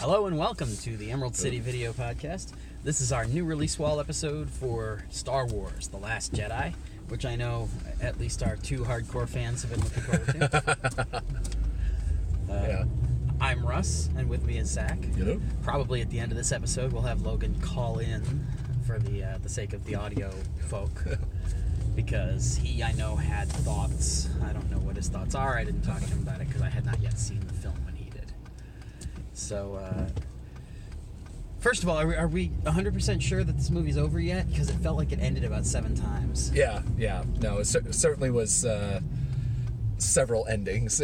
Hello and welcome to the Emerald City Video Podcast. This is our new release wall episode for Star Wars: The Last Jedi, which I know at least our two hardcore fans have been looking forward to. I'm Russ, and with me is Zach. Hello. Probably at the end of this episode, we'll have Logan call in for the sake of the audio folk, because he, I know, had thoughts. I don't know what his thoughts are. I didn't talk to him about it because I had not yet seen the film when he did. So, first of all, are we 100% sure that this movie's over yet? Because it felt like it ended about 7 times. Yeah. No, it certainly was several endings.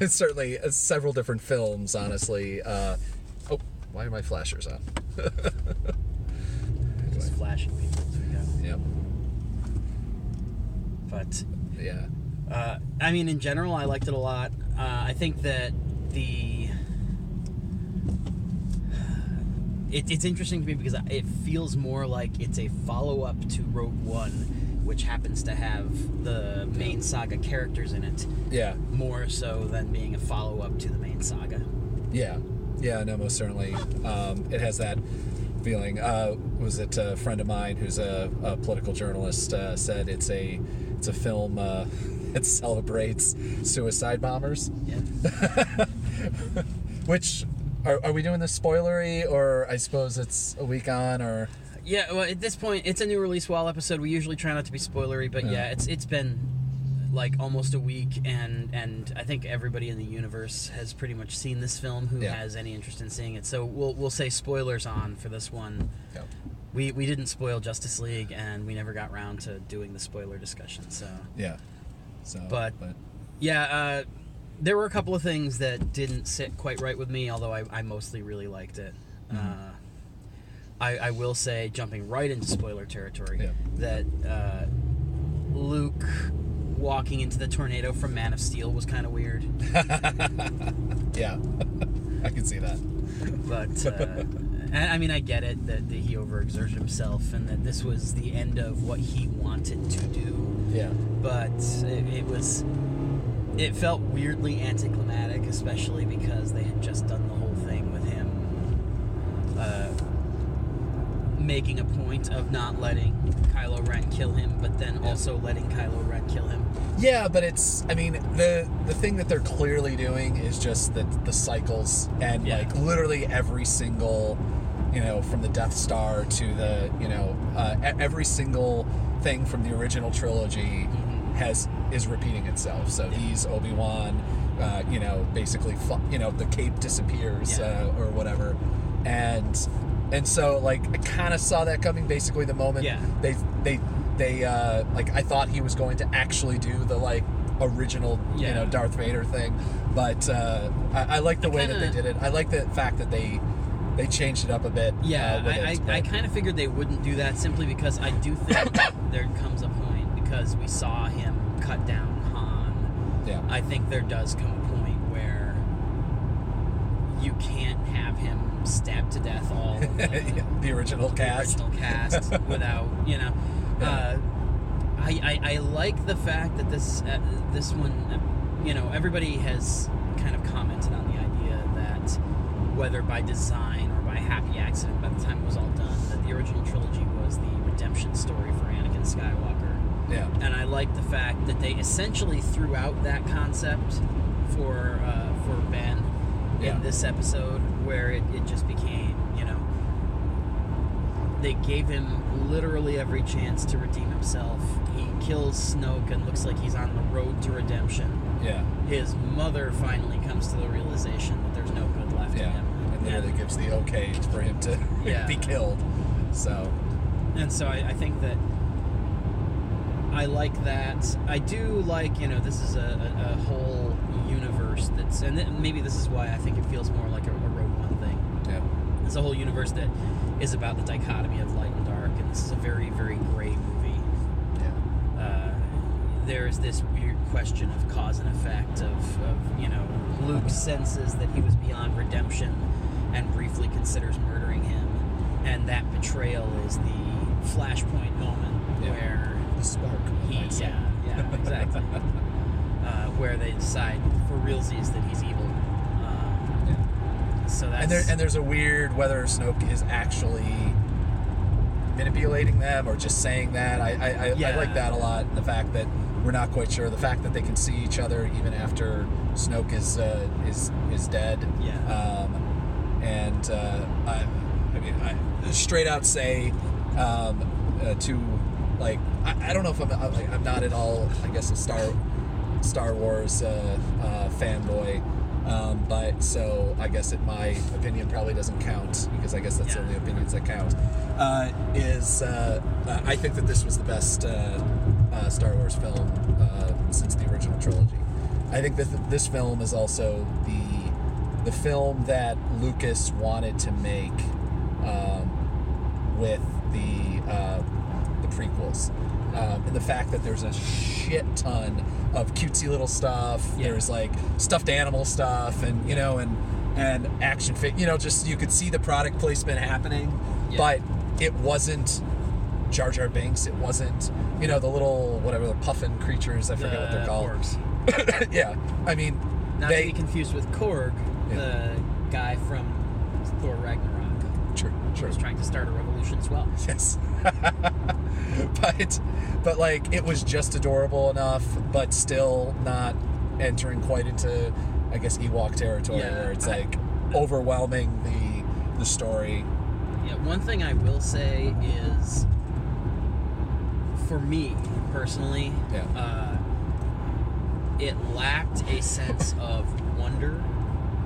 Certainly several different films, honestly. Why are my flashers on? Just flashing people as we go. Yep. But, yeah. I mean, in general, I liked it a lot. I think that it's interesting to me because it feels more like it's a follow-up to Rogue One, which happens to have the main saga characters in it. Yeah. More so than being a follow-up to the main saga. Yeah, no, most certainly. It has that feeling. Was it a friend of mine who's a political journalist said it's a film that celebrates suicide bombers? Yeah. Which, are we doing this spoilery, or I suppose it's a week on, or? Yeah, well, at this point, it's a new release wall episode. We usually try not to be spoilery, but yeah, it's been like almost a week, and I think everybody in the universe has pretty much seen this film who has any interest in seeing it. So we'll say spoilers on for this one. Yep. We didn't spoil Justice League, and we never got around to doing the spoiler discussion. So yeah. So, but yeah, there were a couple of things that didn't sit quite right with me, although I mostly really liked it. Mm-hmm. I will say, jumping right into spoiler territory, that Luke walking into the tornado from Man of Steel was kind of weird. Yeah, I can see that. But, I mean, I get it that he overexerted himself and that this was the end of what he wanted to do. Yeah. But it felt weirdly anticlimactic, especially because they had just done the whole thing with him making a point of not letting Kylo Ren kill him, but then also letting Kylo Ren kill him. Yeah, but the thing that they're clearly doing is just the cycles, and like literally every single, from the Death Star to the, every single thing from the original trilogy is repeating itself. So he's Obi-Wan, basically, the cape disappears or whatever, and so like I kind of saw that coming. Basically, the moment they I thought he was going to actually do the like original Darth Vader thing, but I like the way that they did it. I like the fact that they changed it up a bit. Yeah, I kind of figured they wouldn't do that, simply because I do think there comes a point, because we saw him cut down Han. Yeah. I think there does come a point where you can't have him stabbed to death all of the original cast without, I like the fact that this one, everybody has kind of commented on the idea that whether by design or by happy accident, by the time it was all done, that the original trilogy was the redemption story for Anakin Skywalker. Yeah. And I like the fact that they essentially threw out that concept for Ben in this episode, where it just became, they gave him literally every chance to redeem himself. He kills Snoke and looks like he's on the road to redemption. Yeah. His mother finally comes to the realization that there's no good left in him. And literally gives the okay for him to be killed. So. And so I think that I like that. I do like, this is a whole universe that's, and maybe this is why I think it feels more like a Rogue One thing. Yeah. It's a whole universe that is about the dichotomy of light and dark, and this is a very, very gray movie. Yeah. There's this weird question of cause and effect of Luke senses that he was beyond redemption and briefly considers murdering him, and that betrayal is the flashpoint moment where the spark. Exactly. Where they decide for realsies that he's evil. So that's... And there's a weird whether Snoke is actually manipulating them or just saying that. I like that a lot. The fact that we're not quite sure. The fact that they can see each other even after Snoke is dead. Yeah. I straight out say to like I don't know if I'm not at all I guess a Star Wars fanboy. But so I guess my opinion probably doesn't count because I guess that's the only opinions that count. I think that this was the best Star Wars film since the original trilogy. I think that this film is also the film that Lucas wanted to make with the prequels. And the fact that there's a shit ton of cutesy little stuff. Yeah. There's like stuffed animal stuff, and and action figure. Just you could see the product placement happening, but it wasn't Jar Jar Binks. It wasn't the little whatever the puffin creatures. I forget what they're called. Korgs. Yeah, I mean, not to be confused with Korg, the guy from Thor Ragnarok. True. Was trying to start a revolution as well. Yes. but like it was just adorable enough, but still not entering quite into I guess Ewok territory where it's overwhelming the story. Yeah, one thing I will say is for me personally, it lacked a sense of wonder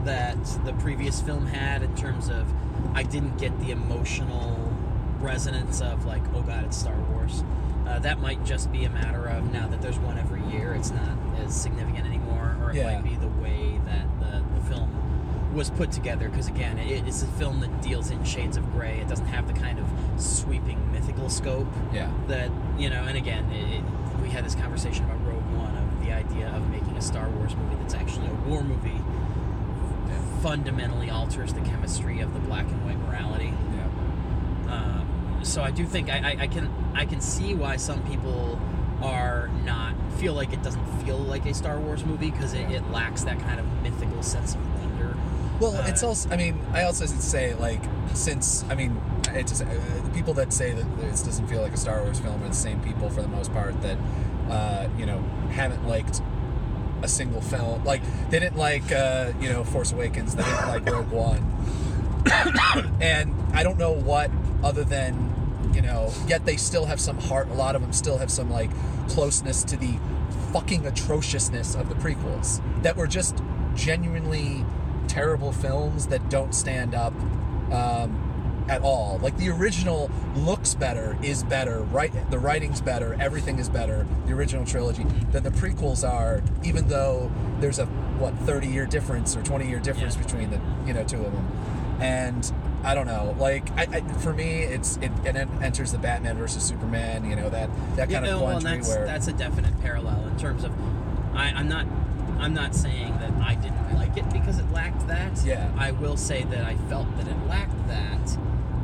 that the previous film had in terms of I didn't get the emotional resonance of like, oh god, it's Star Wars. That might just be a matter of now that there's one every year, it's not as significant anymore, or it might be the way that the film was put together, because again, it's a film that deals in shades of gray. It doesn't have the kind of sweeping mythical scope that, and again, we had this conversation about Rogue One, of the idea of making a Star Wars movie that's actually a war movie fundamentally alters the chemistry of the black and white morality. So I do think I can see why some people are not feel like it doesn't feel like a Star Wars movie because it lacks that kind of mythical sense of wonder. Well, it's also I also say like since it's just, the people that say that this doesn't feel like a Star Wars film are the same people for the most part that haven't liked a single film. Like they didn't like Force Awakens, they didn't like Rogue One. And I don't know what other than yet they still have some heart. A lot of them still have some like closeness to the fucking atrociousness of the prequels that were just genuinely terrible films that don't stand up at all. Like the original looks better, is better, right? The writing's better, everything is better. The original trilogy than the prequels are, even though there's a 30-year difference or 20-year difference between the two of them. And I don't know, like for me, it enters the Batman versus Superman, that kind of quandary where that's a definite parallel in terms of I'm not saying that I didn't like it because it lacked that. Yeah. I will say that I felt that it lacked that,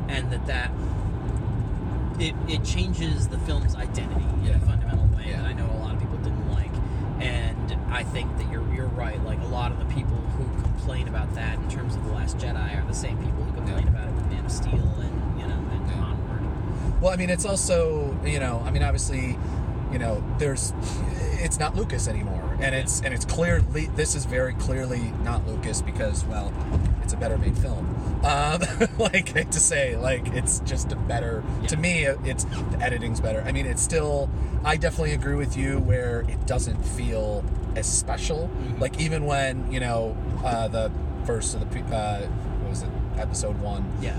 and that it changes the film's identity in a fundamental way that I know a lot of people didn't like. And I think that you're right. Like a lot of the people who complain about that in terms of The Last Jedi are the same people who complain about it with Man of Steel and onward. Well, it's also obviously it's not Lucas anymore, and it's clearly this is very clearly not Lucas because it's a better made film. Like to say it's just a better to me. It's the editing's better. It's still. I definitely agree with you where it doesn't feel as special. Mm-hmm. Like even when the first of the what was it, episode 1? Yeah.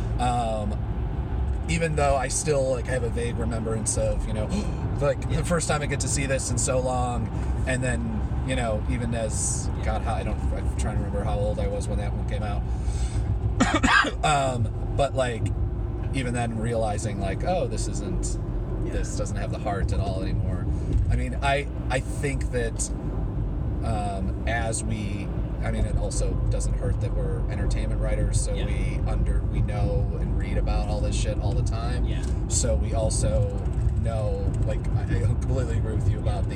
Even though I still have a vague remembrance of the first time I get to see this in so long, and then even as God, I'm trying to remember how old I was when that one came out. But even then realizing this isn't. This doesn't have the heart at all anymore. I think that as we, it also doesn't hurt that we're entertainment writers, so we know and read about all this shit all the time. Yeah. So we also know, I completely agree with you about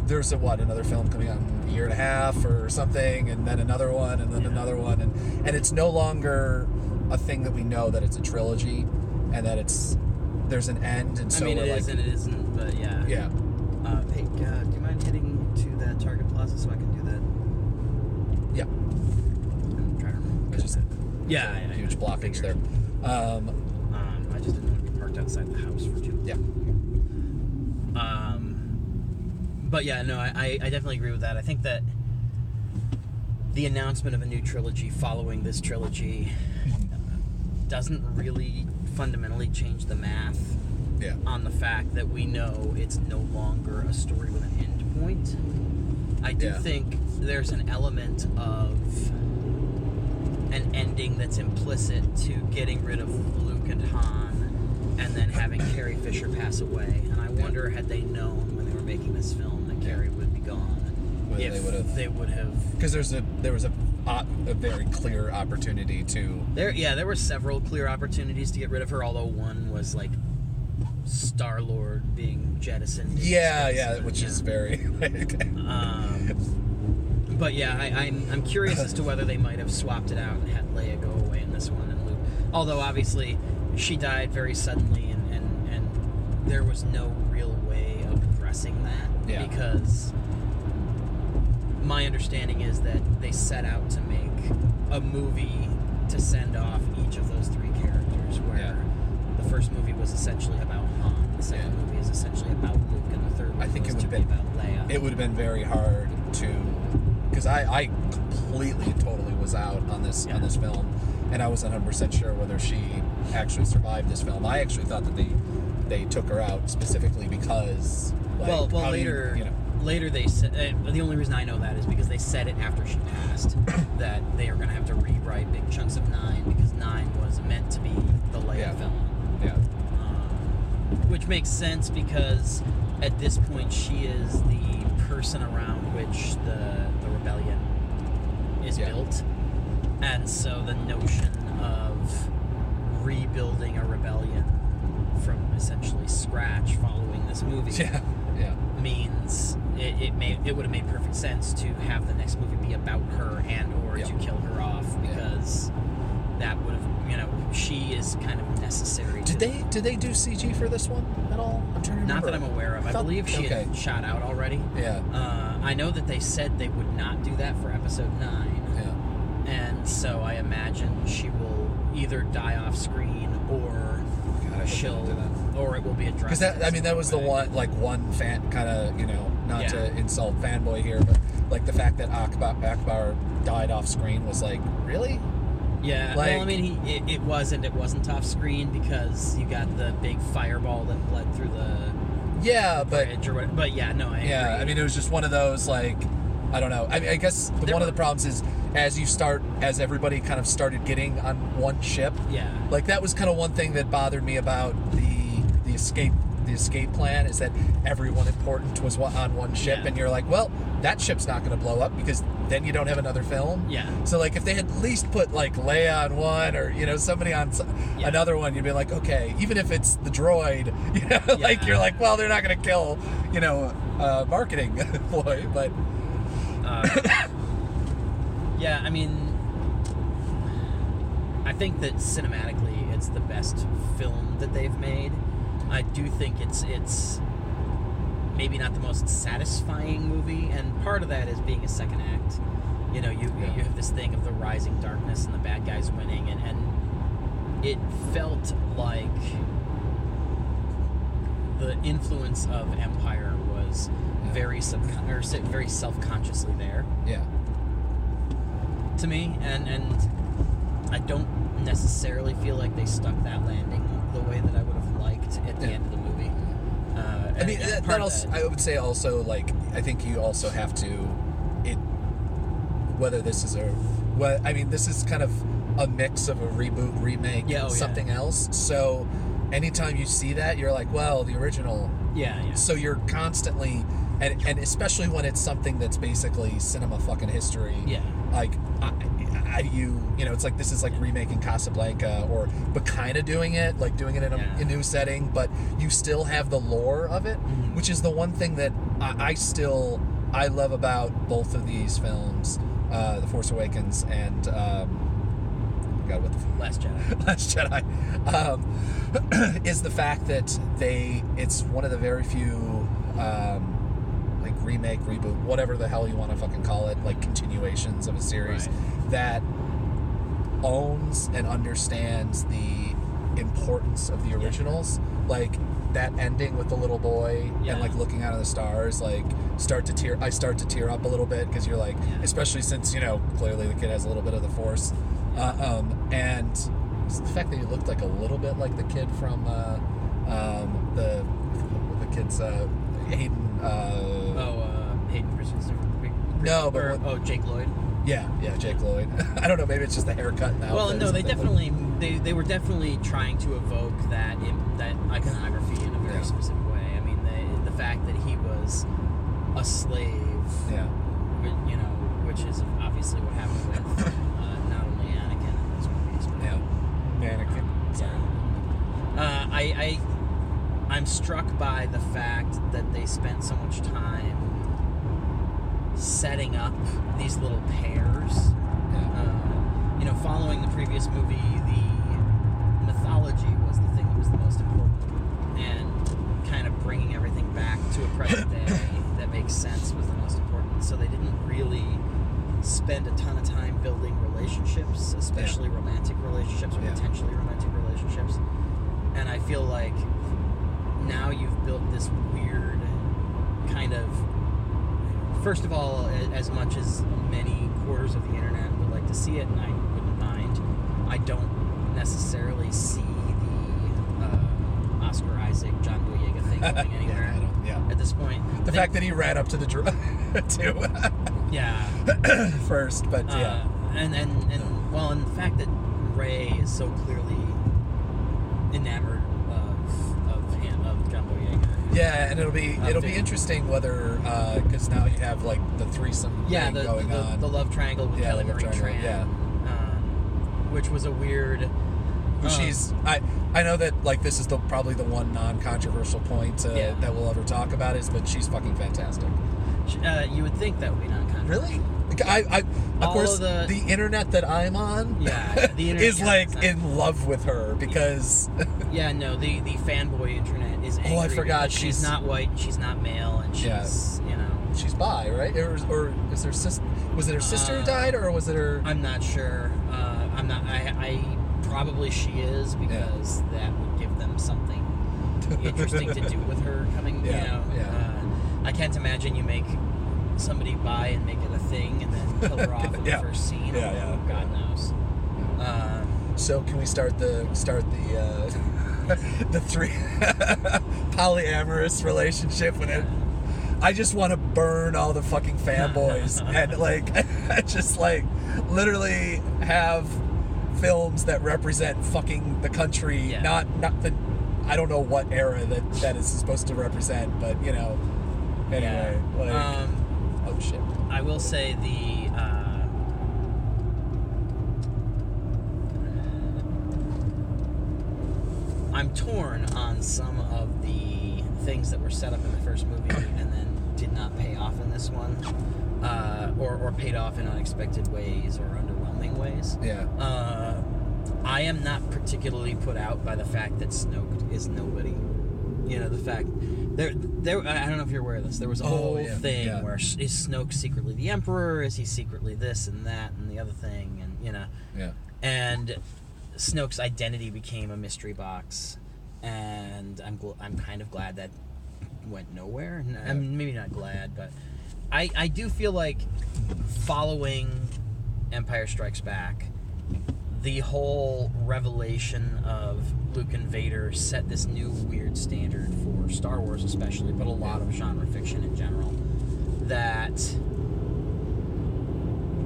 there's another film coming out in a year and a half or something, and then another one, and then another one, and it's no longer a thing that we know that it's a trilogy, and that there's an end, and so I mean, we're it like, is and it isn't, but yeah. yeah. Hey, do you mind heading to that Target Plaza so I can do that? Yeah. I'm trying to remember. Yeah, huge blockage there. I just didn't want to be parked outside the house for too long. Yeah. But yeah, no, I definitely agree with that. I think that the announcement of a new trilogy following this trilogy doesn't really fundamentally change the math on the fact that we know it's no longer a story with an end point. I do think there's an element of an ending that's implicit to getting rid of Luke and Han and then having Carrie Fisher pass away. And I wonder, had they known when they were making this film that Carrie would be gone, if they would have... Because there was a very clear opportunity to... There were several clear opportunities to get rid of her, although one was like Star-Lord being jettisoned. Which is very... But yeah, I'm curious as to whether they might have swapped it out and had Leia go away in this one and Luke. Although obviously she died very suddenly and there was no real way of addressing that because my understanding is that they set out to make a movie to send off each of those three characters, where the first movie was essentially about Han, the second movie is essentially about Luke, and the third movie was to be about Leia. It would have been very hard to... Because I completely and totally was out on this film, and I wasn't 100% sure whether she actually survived this film. I actually thought that they took her out specifically because... Like, later they said... the only reason I know that is because they said it after she passed, that they are going to have to rewrite big chunks of 9, because 9 was meant to be the Leia film. Yeah. Which makes sense, because at this point she is the person around which the rebellion is built, and so the notion of rebuilding a rebellion from essentially scratch following this movie means it would have made perfect sense to have the next movie be about her and or to kill her off, because that would have, she is kind of necessary. Did they do CG for this one at all? I'm trying to remember. Not that I'm aware of. I believe she had shot out already. Yeah. I know that they said they would not do that for episode 9. Yeah. And so I imagine she will either die off screen or or it will be addressed. Because that was the one fan kind of, not to insult fanboy here, but like the fact that Akbar died off screen was like, really? Yeah, well, I mean, it wasn't off screen, because you got the big fireball that bled through the bridge or whatever. But yeah, no, I agree. I mean, it was just one of those, like, I don't know. I mean, I guess one of the problems is as everybody kind of started getting on one ship. Yeah. Like, that was kind of one thing that bothered me about the escape plan, is that everyone important was on one ship, and you're like, well, that ship's not going to blow up, because then you don't have another film. Yeah. So, like, if they had at least put, like, Leia on one, or, somebody on another one, you'd be like, okay, even if it's the droid, like, you're like, well, they're not going to kill, marketing ploy, but... yeah, I mean, I think that cinematically it's the best film that they've made. I do think it's maybe not the most satisfying movie, and part of that is being a second act. You have this thing of the rising darkness and the bad guys winning, and it felt like the influence of Empire was very self-consciously there. Yeah. To me, and I don't necessarily feel like they stuck that landing the way that I would have liked at the end of the movie. I mean, I would say also, like, I think you also have to, whether this is this is kind of a mix of a reboot, remake, something else. So anytime you see that, you're like, well, the original. Yeah. So you're constantly and especially when it's something that's basically cinema fucking history. Yeah. Like, how do you know? It's like this is like remaking Casablanca, but kind of doing it in a new setting, but you still have the lore of it, which is the one thing that I love about both of these films, The Force Awakens and Last Jedi. Last Jedi, is the fact that it's one of the very few like remake, reboot, whatever the hell you want to fucking call it, like continuations of a series that owns and understands the importance of the originals. Like that ending with the little boy and like looking out of the stars, like I start to tear up a little bit, because you're like, especially since clearly the kid has a little bit of the Force, and the fact that he looked like a little bit like the kid from the kid's Hayden. Hayden Christensen. No, but Jake Lloyd. Yeah, Jake Lloyd. I don't know. Maybe it's just the haircut now. Well, no, they definitely they were definitely trying to evoke that iconography in a very specific way. I mean, the fact that he was a slave, which is obviously what happened with not only Anakin in those movies, but Anakin. I'm struck by the fact that they spent so much time setting up these little pairs. Following the previous movie, the mythology was the thing that was the most important, and kind of bringing everything back to a present day that makes sense was the most important. So they didn't really spend a ton of time building relationships, especially romantic relationships or potentially romantic relationships. And I feel like now you've built this weird kind of, first of all, as much as many quarters of the internet would like to see it, and I wouldn't mind, I don't necessarily see the Oscar Isaac, John Boyega thing going anywhere at this point. The fact that he ran up to the too. First, but and the fact that Rey is so clearly enamored of John Boyega. Yeah, and it'll be interesting whether because now you have like the threesome thing going on, the love triangle with Kelly Marie Tran, which was a weird. She's I know that like this is probably the one non-controversial point that we'll ever talk about but she's fucking fantastic. You would think that would be non-controversial. Really? Of course, the internet that I'm on, the internet is like in love with her because. the fanboy internet is angry. Oh, I forgot. She's not white. She's not male, and she's she's bi, right? Or is her sister? Was it her sister who died, or was it her? I'm not sure. I'm not. I probably she is, because that would give them something interesting to do with her coming. I can't imagine you make somebody bi and make it a thing and then kill her off in the first scene. God knows. So can we start the the three polyamorous relationship when I just want to burn all the fucking fanboys and like just like literally have films that represent fucking the country, not the I don't know what era that is supposed to represent, but anyway, oh shit. I will say I'm torn on some of the things that were set up in the first movie and then did not pay off in this one, or paid off in unexpected ways or underwhelming ways. I am not particularly put out by the fact that Snoke is nobody. The fact there I don't know if you're aware of this. There was a whole thing where is Snoke secretly the Emperor? Is he secretly this and that and the other thing? And and Snoke's identity became a mystery box, and I'm kind of glad that went nowhere. I mean, maybe not glad, but I do feel like following Empire Strikes Back, the whole revelation of Luke and Vader set this new weird standard for Star Wars especially, but a lot of genre fiction in general, that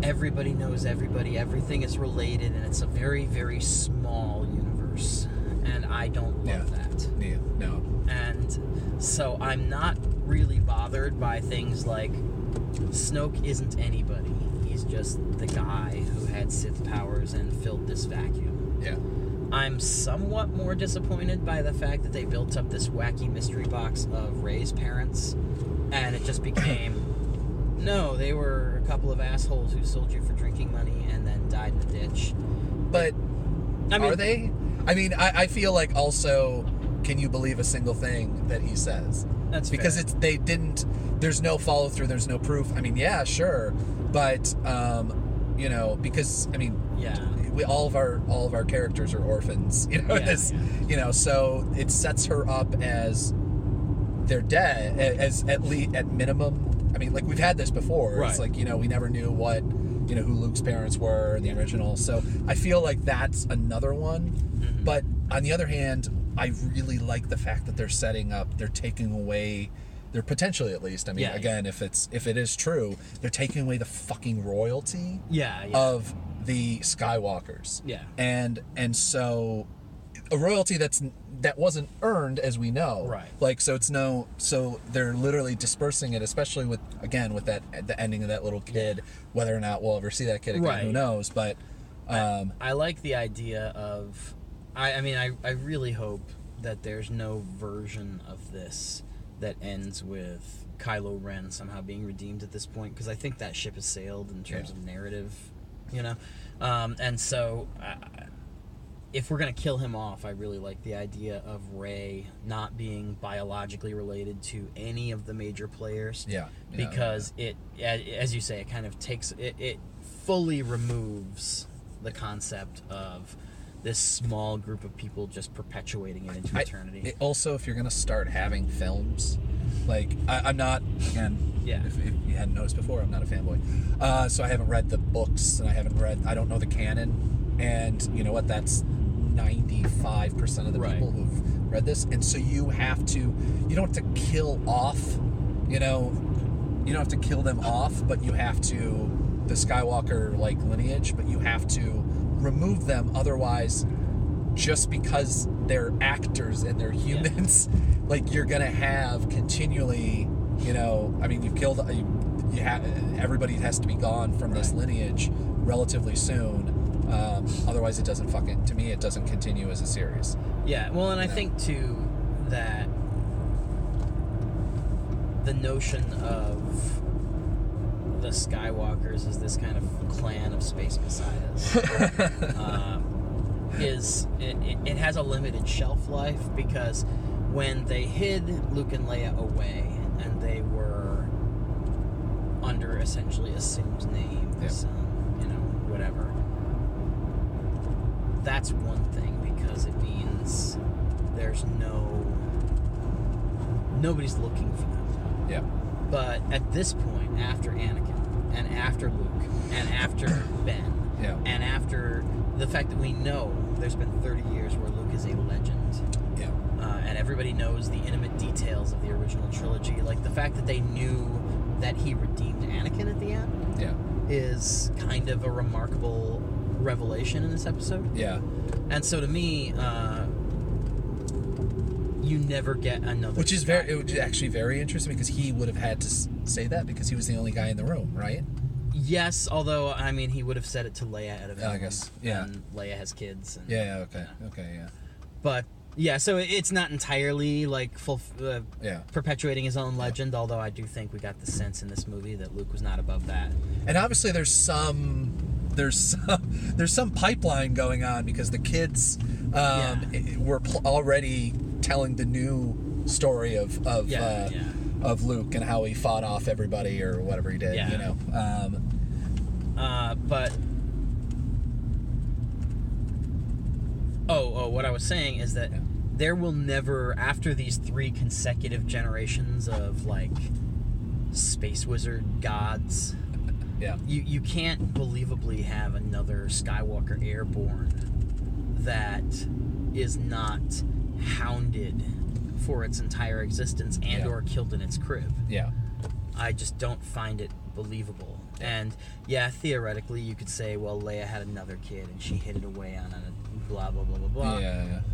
everybody knows everybody, everything is related, and it's a very, very small universe, and I don't love that. No. And so I'm not really bothered by things like Snoke isn't anybody. He's just the guy who had Sith powers and filled this vacuum. Yeah. I'm somewhat more disappointed by the fact that they built up this wacky mystery box of Rey's parents, and it just became, no, they were a couple of assholes who sold you for drinking money and then died in a ditch. But I mean, are they? I mean, I feel like also, can you believe a single thing that he says? That's because fair. they didn't. There's no follow through. There's no proof. I mean, yeah, sure, but you know, because I mean, yeah, all of our characters are orphans. You know, you know, so it sets her up as they're dead, as at least at minimum. I mean, like we've had this before. Right. It's like, you know, we never knew what, you know, who Luke's parents were in the original. So I feel like that's another one. Mm-hmm. But on the other hand, I really like the fact that they're taking away, they're potentially, at least, I mean, again, if it is true, they're taking away the fucking royalty of the Skywalkers. Yeah. And so a royalty that wasn't earned, as we know. Right. Like, so they're literally dispersing it, especially with the ending of that little kid. Whether or not we'll ever see that kid again, who knows? But I like the idea of, I mean, I really hope that there's no version of this that ends with Kylo Ren somehow being redeemed at this point, because I think that ship has sailed in terms of narrative, you know? And so if we're going to kill him off, I really like the idea of Rey not being biologically related to any of the major players. Because it, as you say, it kind of it fully removes the concept of this small group of people just perpetuating it into eternity. Also, if you're going to start having films, like, I'm not, again, if you hadn't noticed before, I'm not a fanboy. So I haven't read the books, and I don't know the canon, and you know what, that's 95% of the people who've read this, and so you don't have to kill off, you don't have to kill them off, but you have to, the Skywalker, like, lineage, but you have to remove them, otherwise, just because they're actors and they're humans, like, you're gonna have continually, you know, I mean, you've killed, everybody has to be gone from this lineage relatively soon, otherwise it doesn't to me, it doesn't continue as a series. Yeah, well, and I think, too, that the notion of the Skywalkers is this kind of clan of space messiahs. It has a limited shelf life, because when they hid Luke and Leia away and they were under essentially assumed names, you know, whatever, that's one thing, because it means there's nobody's looking for them. Yeah. But at this point, after Anakin, and after Luke, and after Ben, and after the fact that we know there's been 30 years where Luke is a legend, and everybody knows the intimate details of the original trilogy, like the fact that they knew that he redeemed Anakin at the end is kind of a remarkable revelation in this episode. Yeah. And so to me, you never get another. Which is actually very interesting, because he would have had to say that because he was the only guy in the room, right? Yes, although I mean he would have said it to Leia at a minimum. I guess, yeah. And Leia has kids. And, okay, But yeah, so it's not entirely like full perpetuating his own legend. Although I do think we got the sense in this movie that Luke was not above that. And obviously there's some pipeline going on, because the kids were already telling the new story of Luke and how he fought off everybody or whatever he did, you know. But what I was saying is that there will never, after these 3 consecutive generations of like space wizard gods, you can't believably have another Skywalker Airborne that is not hounded for its entire existence and or killed in its crib. I just don't find it believable. And theoretically you could say, well, Leia had another kid and she hid it away on a blah blah blah blah blah.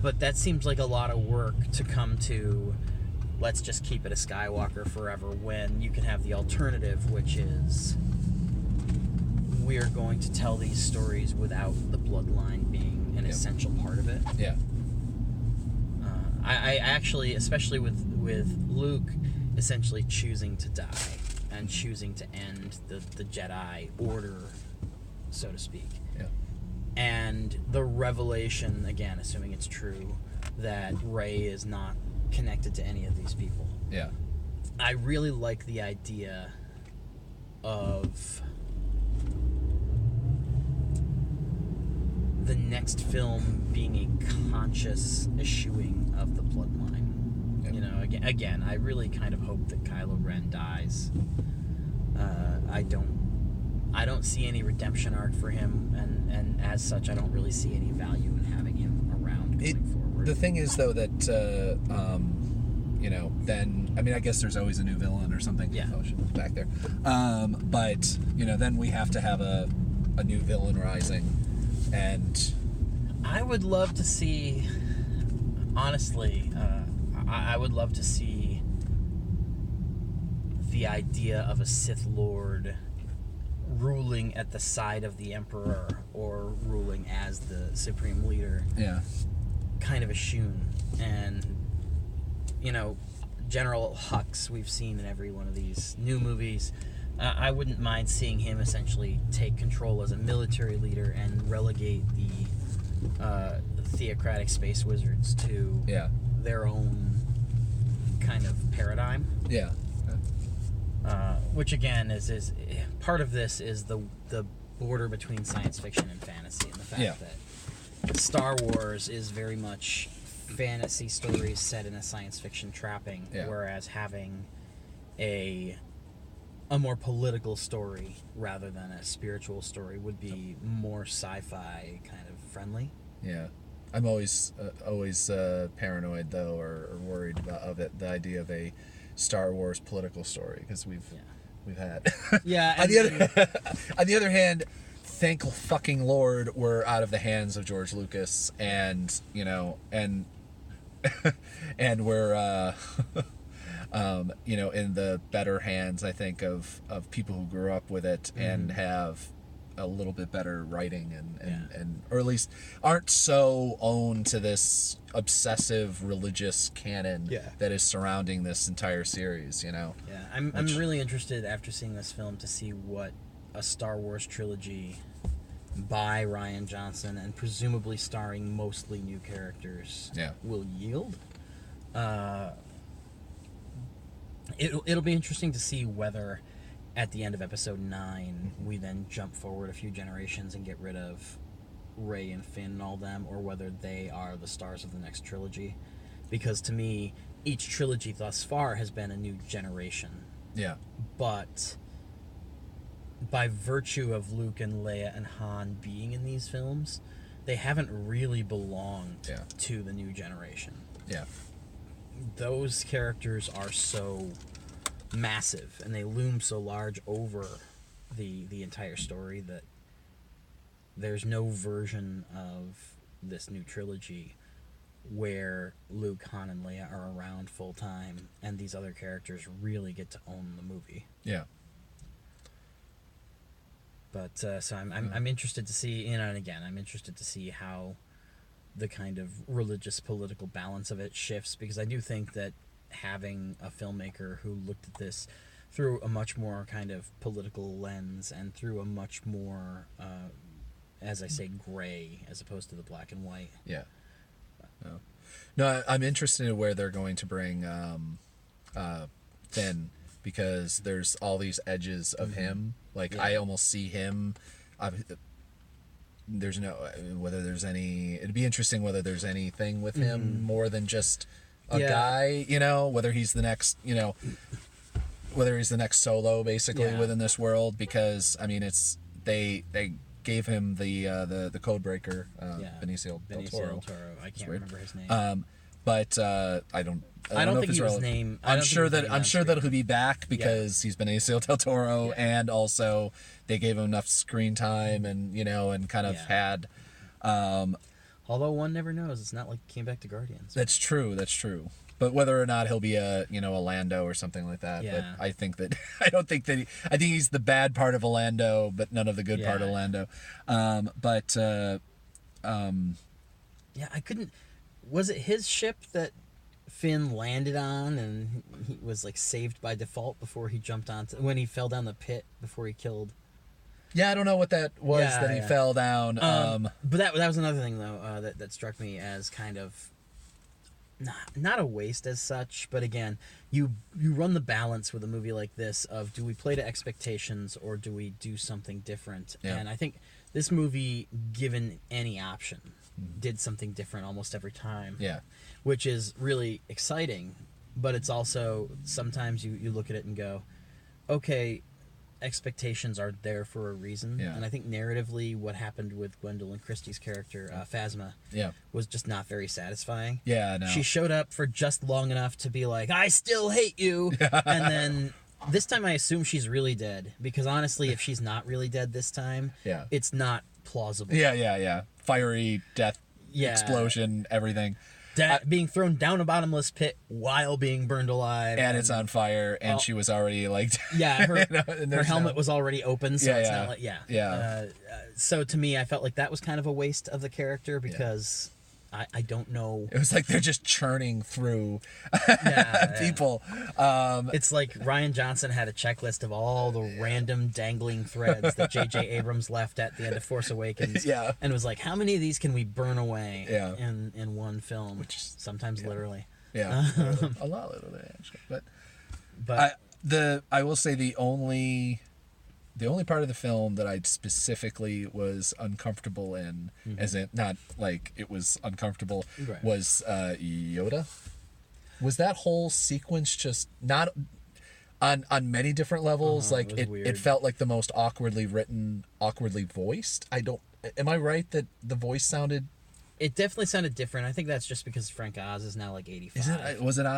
But that seems like a lot of work to come to let's just keep it a Skywalker forever, when you can have the alternative, which is we're going to tell these stories without the bloodline being an essential part of it. Yeah. I actually, especially with Luke essentially choosing to die and choosing to end the Jedi Order, so to speak. Yeah. And the revelation, again, assuming it's true, that Rey is not connected to any of these people. Yeah. I really like the idea of the next film being a conscious eschewing of the bloodline. Yep. You know, again, I really kind of hope that Kylo Ren dies. I don't see any redemption arc for him, and as such, I don't really see any value in having him around going forward. The thing is, though, that then I guess there's always a new villain or something. Yeah. Oh shit, it's back there. But then we have to have a new villain rising, and I would love to see, honestly, I would love to see the idea of a Sith Lord ruling at the side of the Emperor or ruling as the Supreme Leader. Yeah. Kind of eschewn. And, General Hux we've seen in every one of these new movies. I wouldn't mind seeing him essentially take control as a military leader and relegate the theocratic space wizards to their own kind of paradigm. Yeah. Which again is part of this is the border between science fiction and fantasy, and the fact that Star Wars is very much fantasy stories set in a science fiction trapping, whereas having a more political story rather than a spiritual story would be more sci-fi kind of friendly. Yeah. I'm always paranoid, though, or worried about the idea of a Star Wars political story, because we've had. Yeah. On the other hand, thank fucking Lord we're out of the hands of George Lucas, and and we're in the better hands, I think, of people who grew up with it and have a little bit better writing and or at least aren't so owned to this obsessive religious canon that is surrounding this entire series, I'm really interested after seeing this film to see what a Star Wars trilogy by Rian Johnson and presumably starring mostly new characters will yield. It'll be interesting to see whether at the end of episode 9 we then jump forward a few generations and get rid of Rey and Finn and all them, or whether they are the stars of the next trilogy, because to me each trilogy thus far has been a new generation, but by virtue of Luke and Leia and Han being in these films, they haven't really belonged to the new generation. Those characters are so massive and they loom so large over the entire story that there's no version of this new trilogy where Luke, Han, and Leia are around full time and these other characters really get to own the movie. But so I'm interested to see, and again, I'm interested to see how the kind of religious political balance of it shifts, because I do think that having a filmmaker who looked at this through a much more kind of political lens and through a much more, as I say, gray as opposed to the black and white. No, I'm interested in where they're going to bring Finn, because there's all these edges of him. Like, I almost see him. There's no whether there's any. It'd be interesting whether there's anything with him more than just a guy. Whether he's the next. Whether he's the next Solo, basically, within this world. Because it's they gave him the code breaker, Benicio del Toro. I can't remember his name. But I don't think he was named. I'm sure that he'll be back because he's Benicio del Toro, and also they gave him enough screen time, and and kind of had. Although one never knows, it's not like he came back to Guardians. That's true. But whether or not he'll be a Lando or something like that. Yeah. But I think that I think he's the bad part of a Lando, but none of the good part of Lando. Yeah, I couldn't. Was it his ship that Finn landed on, and he was like saved by default before he jumped onto when he fell down the pit before he killed? Yeah, I don't know what that was that he fell down. But that was another thing though that struck me as kind of not a waste as such, but again, you run the balance with a movie like this of do we play to expectations or do we do something different? Yeah. And I think this movie, given any option, did something different almost every time. Yeah. Which is really exciting, but it's also sometimes you look at it and go, okay, expectations are there for a reason. Yeah. And I think narratively what happened with Gwendolyn Christie's character, Phasma, was just not very satisfying. Yeah, no. She showed up for just long enough to be like, I still hate you. And then this time I assume she's really dead, because honestly, if she's not really dead this time, it's not plausible. Yeah. Fiery death, explosion, everything. Being thrown down a bottomless pit while being burned alive. And it's on fire, and she was already like... her helmet was already open, so it's not like... So to me, I felt like that was kind of a waste of the character, because I don't know... It was like they're just churning through people. It's like Rian Johnson had a checklist of all the random dangling threads that J.J. Abrams left at the end of Force Awakens. And was like, how many of these can we burn away in one film? Which sometimes literally. A lot literally, actually. But I will say the only part of the film that I specifically was uncomfortable in, as in not like it was uncomfortable, was Yoda. Was that whole sequence just not on many different levels? Like it felt like the most awkwardly written, awkwardly voiced. Am I right that the voice sounded? It definitely sounded different. I think that's just because Frank Oz is now like 85. Was it Oz?